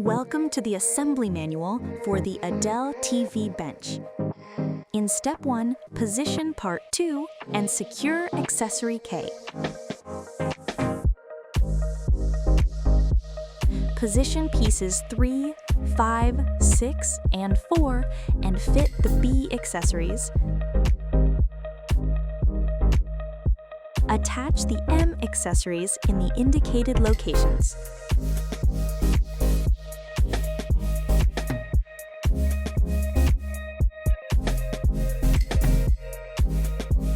Welcome to the assembly manual for the Adele TV bench. In step 1, position part 2 and secure accessory K. Position pieces 3, 5, 6, and 4 and fit the B accessories. Attach the M accessories in the indicated locations.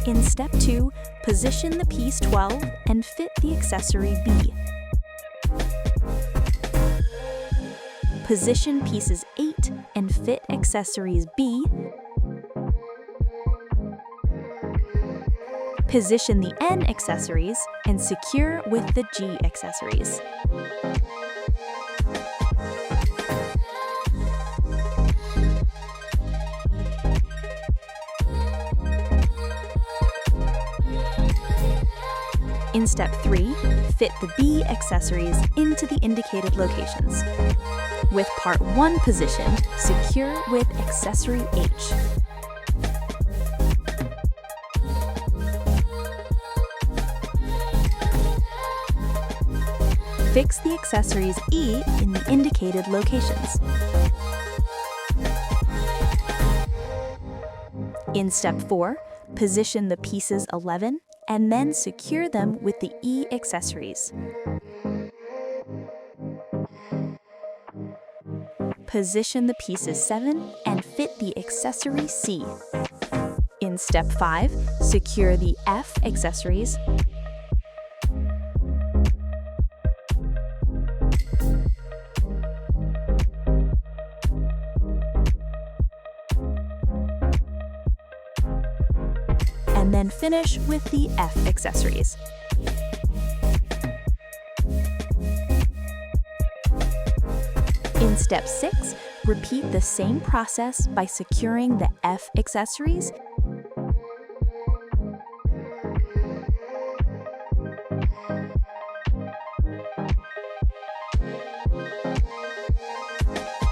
In step 2, position the piece 12 and fit the accessory B. Position pieces 8 and fit accessories B. Position the N accessories and secure with the G accessories. In step 3, fit the B accessories into the indicated locations. With part 1 positioned, secure with accessory H. Fix the accessories E in the indicated locations. In step 4, position the pieces 11 and then secure them with the E accessories. Position the pieces 7 and fit the accessory C. In step 5, secure the F accessories. And then finish with the F accessories. In step 6, repeat the same process by securing the F accessories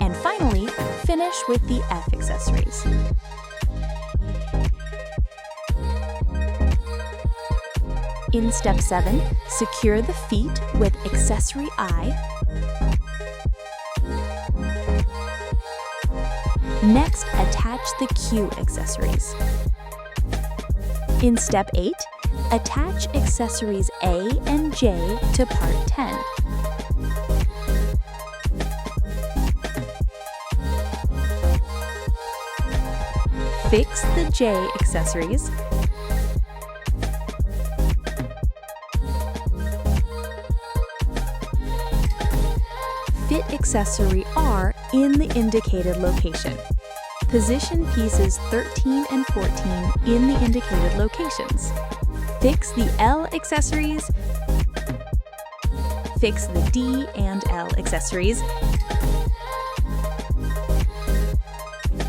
and finally, finish with the F accessories. In step 7, secure the feet with accessory I. Next, attach the Q accessories. In step 8, attach accessories A and J to part 10. Fix the J accessories. Fit accessory R in the indicated location. Position pieces 13 and 14 in the indicated locations. Fix the L accessories. Fix the D and L accessories.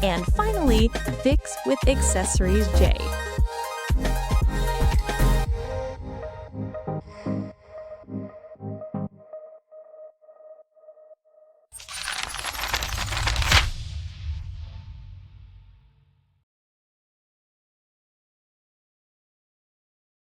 And finally, fix with accessories J.